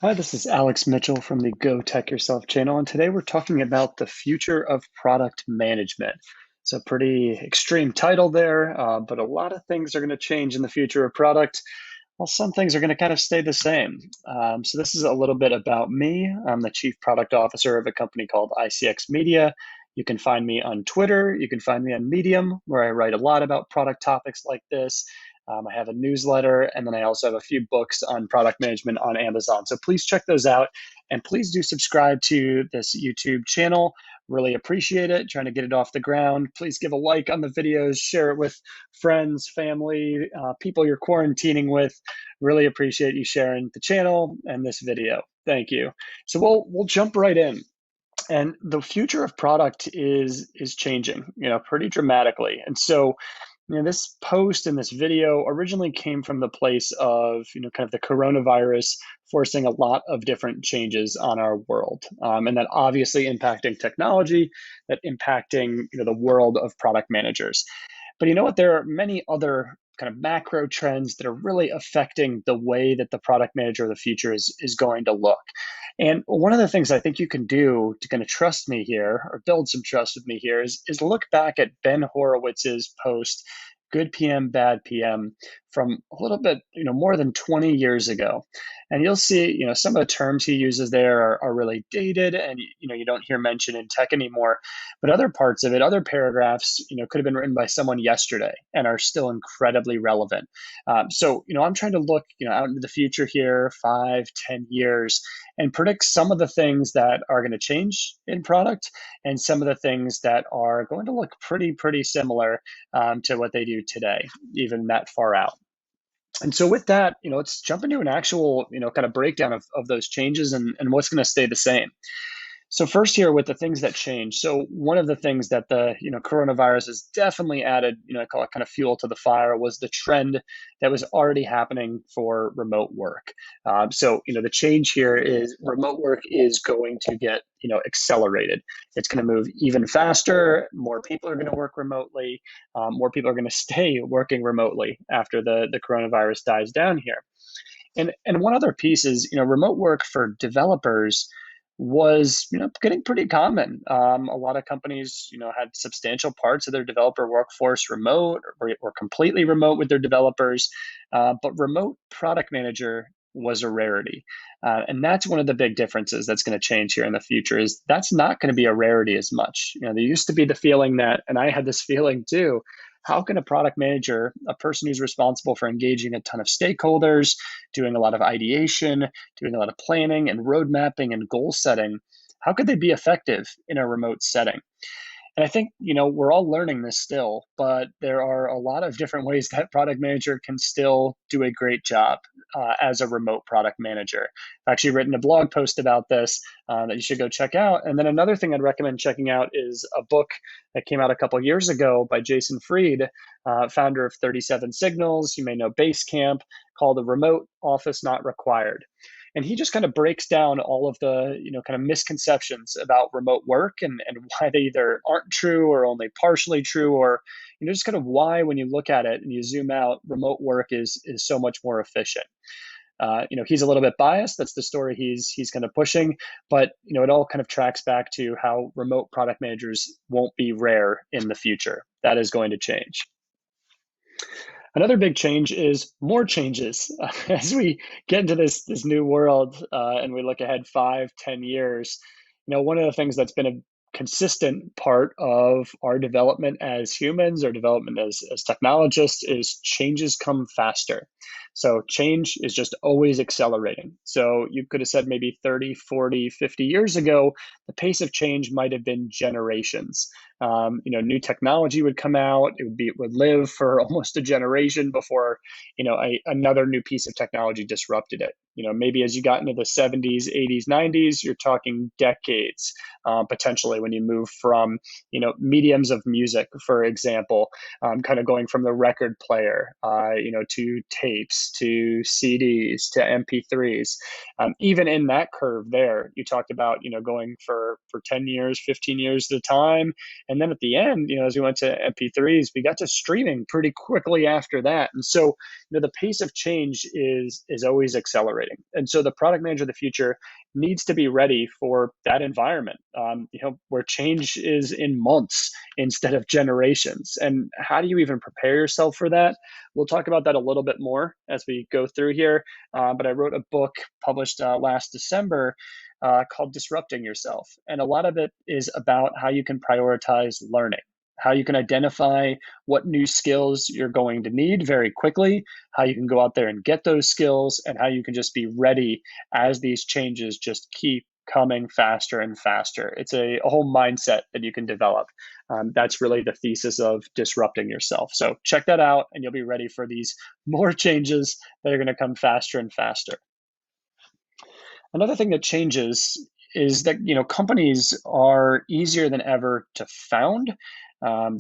Hi, this is Alex Mitchell from the Go Tech Yourself channel, and today we're talking about the future of product management. It's a pretty extreme title there, but a lot of things are going to change in the future of product, while some things are going to kind of stay the same. So this is a little bit about me. I'm the Chief Product Officer of a company called ICX Media. You can find me on Twitter. You can find me on Medium, where I write a lot about product topics like this. I have a newsletter, and then I also have a few books on product management on Amazon. So please check those out, and please do subscribe to this YouTube channel. Really appreciate it, trying to get it off the ground. Please give a like on the videos, share it with friends, family, people you're quarantining with. Really appreciate you sharing the channel and this video. Thank you. So we'll jump right in. And the future of product is changing, pretty dramatically. And so this post and this video originally came from the place of, kind of the coronavirus forcing a lot of different changes on our world, and that obviously impacting technology, that impacting, the world of product managers. But you know what? There are many other kind of macro trends that are really affecting the way that the product manager of the future is going to look. And one of the things I think you can do to kind of trust me here or build some trust with me here is look back at Ben Horowitz's post, Good PM, Bad PM, from a little bit, more than 20 years ago. And you'll see, some of the terms he uses there are really dated and, you don't hear mention in tech anymore. But other parts of it, other paragraphs, could have been written by someone yesterday and are still incredibly relevant. So, I'm trying to look, out into the future here, 5, 10 years, and predict some of the things that are going to change in product and some of the things that are going to look pretty similar to what they do today, even that far out. And so with that, let's jump into an actual, kind of breakdown of those changes and what's going to stay the same. So first here with the things that change. So one of the things that the coronavirus has definitely added, I call it kind of fuel to the fire, was the trend that was already happening for remote work. So the change here is remote work is going to get accelerated. It's going to move even faster. More people are going to work remotely. More people are going to stay working remotely after the coronavirus dies down here. And one other piece is remote work for developers was getting pretty common. A lot of companies had substantial parts of their developer workforce remote or completely remote with their developers, but remote product manager was a rarity, and that's one of the big differences that's going to change here in the future. Is that's not going to be a rarity as much. There used to be the feeling that, and I had this feeling too. How can a product manager, a person who's responsible for engaging a ton of stakeholders, doing a lot of ideation, doing a lot of planning and road mapping and goal setting, how could they be effective in a remote setting? And I think, we're all learning this still, but there are a lot of different ways that product manager can still do a great job as a remote product manager. I've actually written a blog post about this that you should go check out. And then another thing I'd recommend checking out is a book that came out a couple years ago by Jason Fried, founder of 37 Signals. You may know Basecamp, called The Remote Office Not Required. And he just kind of breaks down all of the kind of misconceptions about remote work and why they either aren't true or only partially true, or just kind of why, when you look at it and you zoom out, remote work is so much more efficient. He's a little bit biased. That's the story he's kind of pushing, but it all kind of tracks back to how remote product managers won't be rare in the future. That is going to change. Another big change is more changes. As we get into this new world and we look ahead 5, 10 years, one of the things that's been a consistent part of our development as humans, our development as technologists, is changes come faster. So change is just always accelerating. So you could have said maybe 30, 40, 50 years ago, the pace of change might have been generations. New technology would come out. It would live for almost a generation before, another new piece of technology disrupted it. Maybe as you got into the 70s, 80s, 90s, you're talking decades, potentially, when you move from, mediums of music, for example, kind of going from the record player, to tapes, to CDs, to MP3s. Even in that curve there, you talked about, going for 10 years, 15 years at a time, And then at the end, as we went to MP3s, we got to streaming pretty quickly after that. And so, the pace of change is always accelerating. And so the product manager of the future needs to be ready for that environment, where change is in months instead of generations. And how do you even prepare yourself for that? We'll talk about that a little bit more as we go through here. But I wrote a book published last December called Disrupting Yourself. And a lot of it is about how you can prioritize learning, how you can identify what new skills you're going to need very quickly, how you can go out there and get those skills, and how you can just be ready as these changes just keep coming faster and faster. It's a whole mindset that you can develop. That's really the thesis of Disrupting Yourself. So check that out, and you'll be ready for these more changes that are going to come faster and faster. Another thing that changes is that companies are easier than ever to found.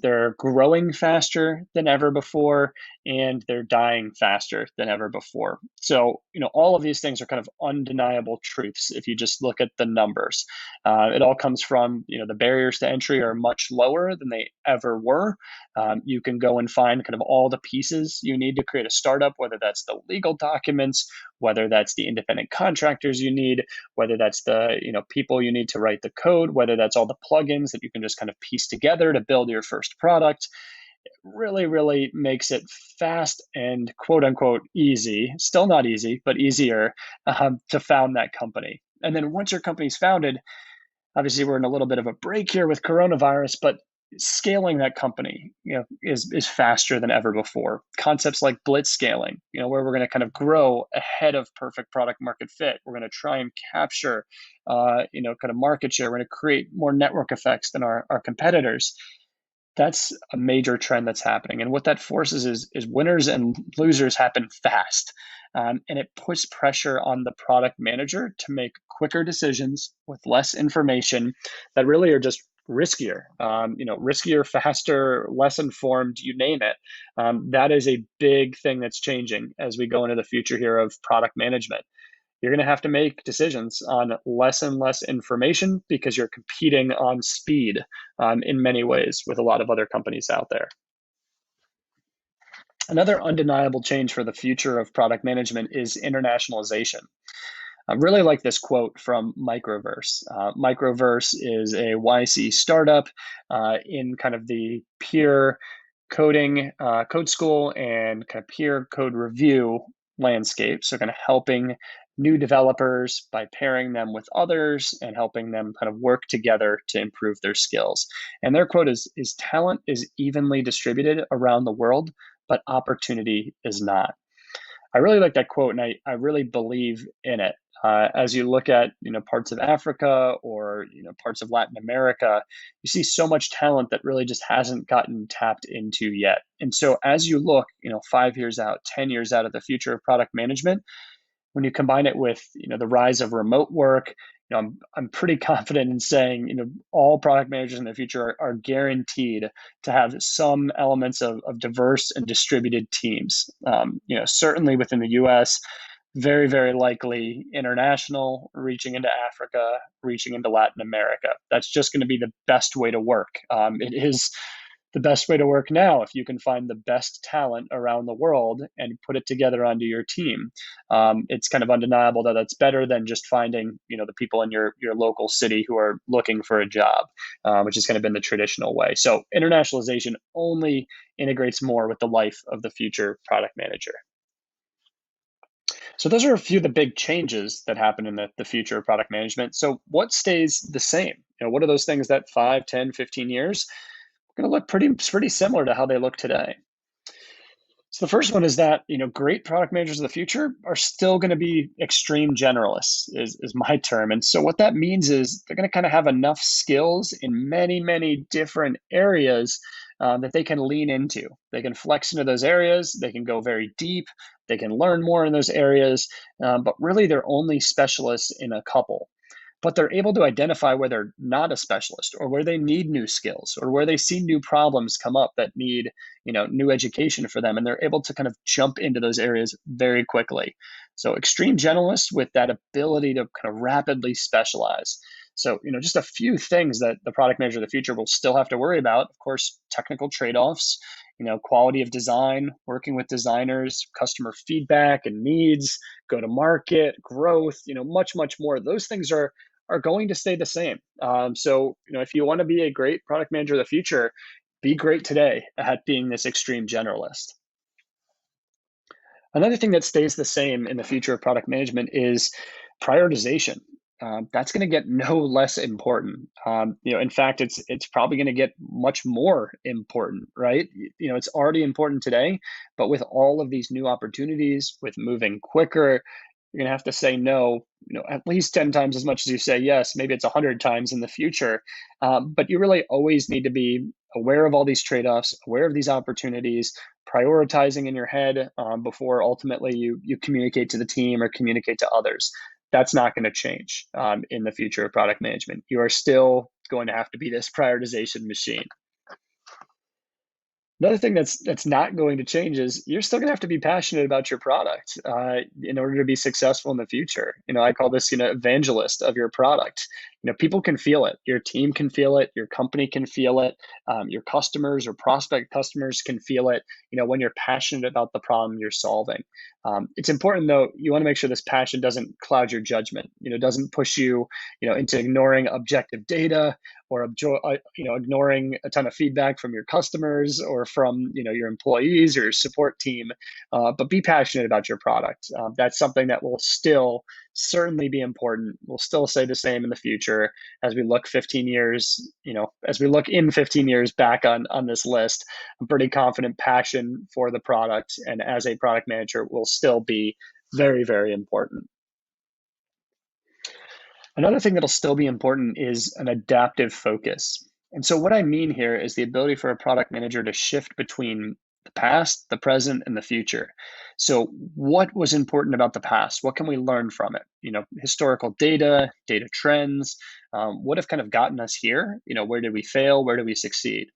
They're growing faster than ever before, and they're dying faster than ever before. So all of these things are kind of undeniable truths if you just look at the numbers. It all comes from the barriers to entry are much lower than they ever were. You can go and find kind of all the pieces you need to create a startup, whether that's the legal documents, whether that's the independent contractors you need, whether that's the people you need to write the code, whether that's all the plugins that you can just kind of piece together to build your first product. It really, really makes it fast and quote unquote easy. Still not easy, but easier to found that company. And then once your company's founded, obviously we're in a little bit of a break here with coronavirus, but scaling that company is faster than ever before. Concepts like blitz scaling, where we're going to kind of grow ahead of perfect product market fit. We're going to try and capture kind of market share. We're going to create more network effects than our competitors. That's a major trend that's happening. And what that forces is winners and losers happen fast. And it puts pressure on the product manager to make quicker decisions with less information that really are just riskier, riskier, faster, less informed, you name it. That is a big thing that's changing as we go into the future here of product management. You're going to have to make decisions on less and less information because you're competing on speed in many ways with a lot of other companies out there. Another undeniable change for the future of product management is internationalization. I really like this quote from Microverse. Microverse is a YC startup in kind of the peer coding, code school, and kind of peer code review landscape. So, kind of helping new developers by pairing them with others and helping them kind of work together to improve their skills. And their quote is talent is evenly distributed around the world, but opportunity is not. I really like that quote, and I really believe in it. As you look at parts of Africa or parts of Latin America, you see so much talent that really just hasn't gotten tapped into yet. And so as you look 5 years out, 10 years out of the future of product management, when you combine it with the rise of remote work, I'm pretty confident in saying all product managers in the future are guaranteed to have some elements of diverse and distributed teams. Certainly within the U.S., very, very likely international, reaching into Africa, reaching into Latin America. That's just going to be the best way to work. It is the best way to work now if you can find the best talent around the world and put it together onto your team. It's kind of undeniable that that's better than just finding the people in your local city who are looking for a job, which has kind of been the traditional way. So internationalization only integrates more with the life of the future product manager. So those are a few of the big changes that happen in the future of product management. So what stays the same? What are those things that 5, 10, 15 years are going to look pretty similar to how they look today? So the first one is that great product managers of the future are still going to be extreme generalists is my term. And so what that means is they're going to kind of have enough skills in many, many different areas that they can lean into. They can flex into those areas. They can go very deep. They can learn more in those areas. But really, they're only specialists in a couple. but they're able to identify where they're not a specialist or where they need new skills or where they see new problems come up that need, new education for them. And they're able to kind of jump into those areas very quickly. So extreme generalists with that ability to kind of rapidly specialize. So, just a few things that the product manager of the future will still have to worry about. Of course, technical trade-offs, quality of design, working with designers, customer feedback and needs, go to market, growth, much, much more. Those things are going to stay the same. So, if you want to be a great product manager of the future, be great today at being this extreme generalist. Another thing that stays the same in the future of product management is prioritization. That's going to get no less important. In fact, it's probably going to get much more important, right? It's already important today, but with all of these new opportunities, with moving quicker, you're going to have to say no, at least 10 times as much as you say yes. Maybe it's 100 times in the future. But you really always need to be aware of all these trade-offs, aware of these opportunities, prioritizing in your head before ultimately you communicate to the team or communicate to others. That's not going to change in the future of product management. You are still going to have to be this prioritization machine. Another thing that's not going to change is you're still going to have to be passionate about your product in order to be successful in the future. I call this, evangelist of your product. People can feel it. Your team can feel it. Your company can feel it. Your customers or prospect customers can feel it. When you're passionate about the problem you're solving. It's important though. You want to make sure this passion doesn't cloud your judgment. Doesn't push you, into ignoring objective data or ignoring a ton of feedback from your customers or from your employees or your support team, but be passionate about your product. That's something that will still certainly be important. We'll still say the same in the future as we look 15 years, as we look in 15 years back on this list. I'm pretty confident passion for the product and as a product manager will still be very, very important. Another thing that'll still be important is an adaptive focus. And so, what I mean here is the ability for a product manager to shift between the past, the present, and the future. So, what was important about the past? What can we learn from it? Historical data, data trends. What have kind of gotten us here? Where did we fail? Where did we succeed?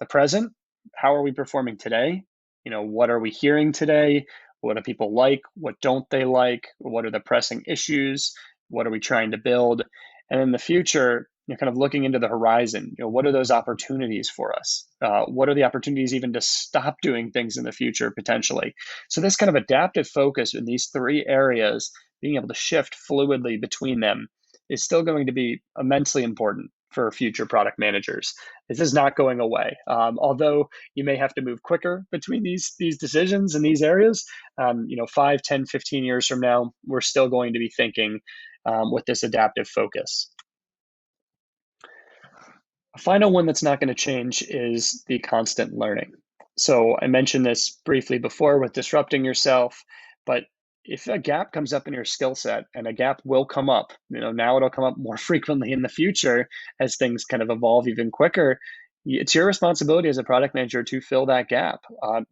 The present, how are we performing today? What are we hearing today? What do people like? What don't they like? What are the pressing issues? What are we trying to build? And in the future, kind of looking into the horizon, what are those opportunities for us? What are the opportunities even to stop doing things in the future potentially? So this kind of adaptive focus in these three areas, being able to shift fluidly between them is still going to be immensely important for future product managers. This is not going away. Although you may have to move quicker between these decisions in these areas, 5, 10, 15 years from now, we're still going to be thinking with this adaptive focus. A final one that's not going to change is the constant learning. So I mentioned this briefly before with disrupting yourself, but if a gap comes up in your skill set, and a gap will come up, now it'll come up more frequently in the future as things kind of evolve even quicker. It's your responsibility as a product manager to fill that gap.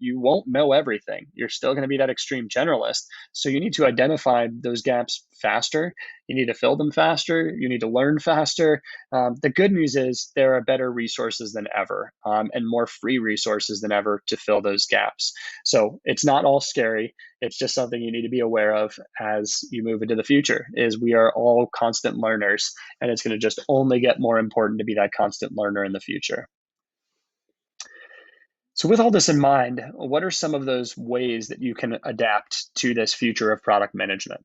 You won't know everything. You're still going to be that extreme generalist. So you need to identify those gaps faster. You need to fill them faster. You need to learn faster. The good news is there are better resources than ever and more free resources than ever to fill those gaps. So it's not all scary. It's just something you need to be aware of as you move into the future is we are all constant learners, and it's going to just only get more important to be that constant learner in the future. So with all this in mind, what are some of those ways that you can adapt to this future of product management?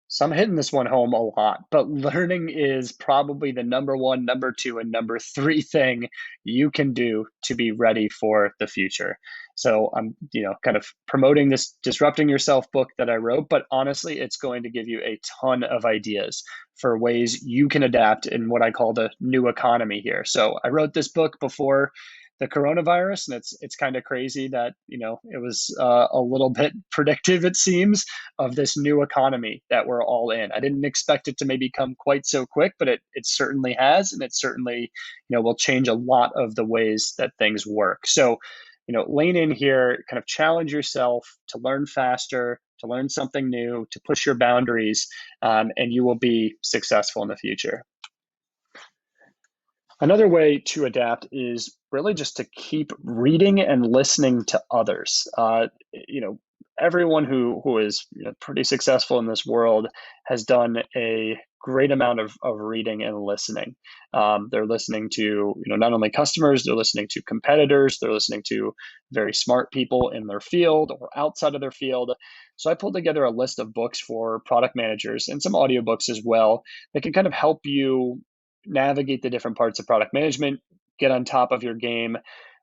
So I'm hitting this one home a lot, but learning is probably the number one, number two, and number three thing you can do to be ready for the future. So I'm, kind of promoting this Disrupting Yourself book that I wrote, but honestly, it's going to give you a ton of ideas for ways you can adapt in what I call the new economy here. So I wrote this book before the coronavirus, and it's kind of crazy that it was a little bit predictive, it seems, of this new economy that we're all in. I didn't expect it to maybe come quite so quick, but it certainly has, and it certainly will change a lot of the ways that things work. So lean in here, kind of challenge yourself to learn faster, to learn something new, to push your boundaries, and you will be successful in the future. Another way to adapt is really just to keep reading and listening to others. Everyone who is pretty successful in this world has done a great amount of reading and listening. They're listening to not only customers, they're listening to competitors, they're listening to very smart people in their field or outside of their field. So I pulled together a list of books for product managers and some audiobooks as well that can kind of help you navigate the different parts of product management, get on top of your game,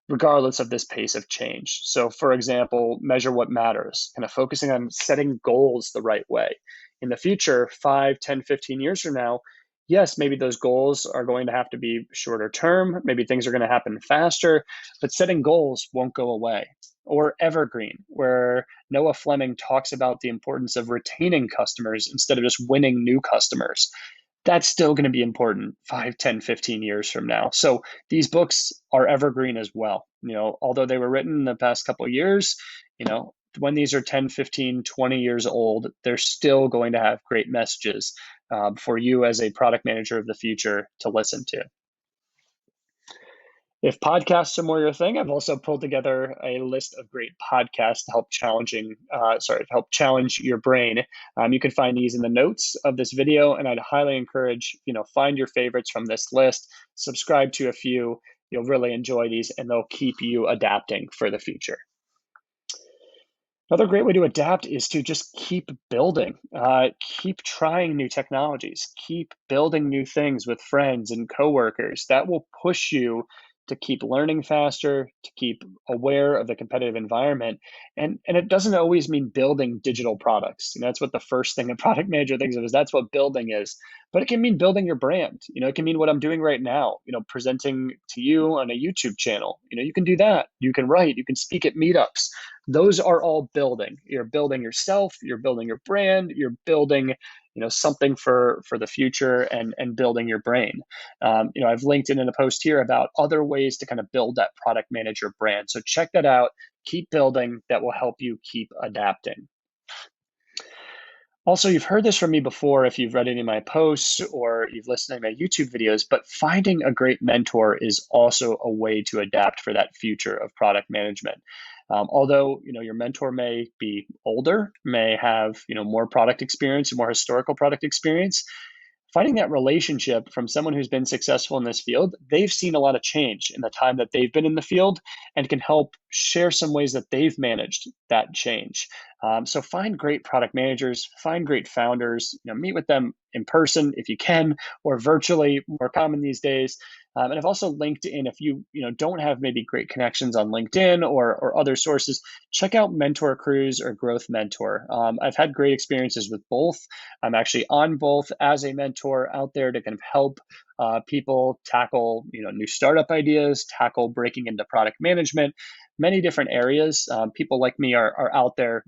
regardless of this pace of change. So, for example, measure what matters, kind of focusing on setting goals the right way. In the future, 5, 10, 15 years from now, yes, maybe those goals are going to have to be shorter term. Maybe things are going to happen faster, but setting goals won't go away. Or evergreen, where Noah Fleming talks about the importance of retaining customers instead of just winning new customers. That's still going to be important 5, 10, 15 years from now. So these books are evergreen as well. Although they were written in the past couple of years, when these are 10, 15, 20 years old, they're still going to have great messages for you as a product manager of the future to listen to. If podcasts are more your thing, I've also pulled together a list of great podcasts to help challenge your brain. You can find these in the notes of this video, and I'd highly encourage, find your favorites from this list, subscribe to a few. You'll really enjoy these, and they'll keep you adapting for the future. Another great way to adapt is to just keep building, keep trying new technologies, keep building new things with friends and coworkers. That will push you to keep learning faster, to keep aware of the competitive environment. And it doesn't always mean building digital products. That's what the first thing a product manager thinks of is that's what building is. But it can mean building your brand. It can mean what I'm doing right now, presenting to you on a YouTube channel. You can do that. You can write, you can speak at meetups. Those are all building. You're building yourself, you're building your brand, you're building something for the future and building your brain. I've linked in a post here about other ways to kind of build that product manager brand. So check that out. Keep building. That will help you keep adapting. Also, you've heard this from me before if you've read any of my posts or you've listened to my YouTube videos, but finding a great mentor is also a way to adapt for that future of product management. Although your mentor may be older, may have more product experience, more historical product experience, finding that relationship from someone who's been successful in this field, they've seen a lot of change in the time that they've been in the field and can help share some ways that they've managed that change. So find great product managers, find great founders, meet with them in person if you can, or virtually, more common these days. And I've also linked in, if you don't have maybe great connections on LinkedIn or other sources, check out Mentor Cruise or Growth Mentor. I've had great experiences with both. I'm actually on both as a mentor out there to kind of help people tackle new startup ideas, tackle breaking into product management, many different areas. People like me are out there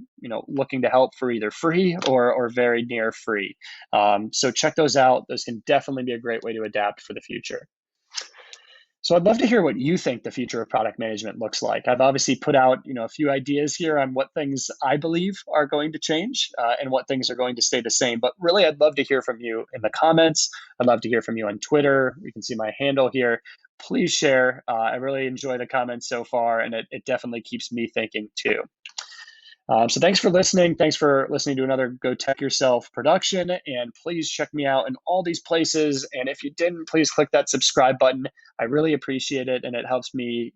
looking to help for either free or very near free. So check those out. Those can definitely be a great way to adapt for the future. So I'd love to hear what you think the future of product management looks like. I've obviously put out a few ideas here on what things I believe are going to change and what things are going to stay the same. But really, I'd love to hear from you in the comments. I'd love to hear from you on Twitter. You can see my handle here. Please share. I really enjoy the comments so far, and it definitely keeps me thinking too. So thanks for listening. Thanks for listening to another Go Tech Yourself production. And please check me out in all these places. And if you didn't, please click that subscribe button. I really appreciate it. And it helps me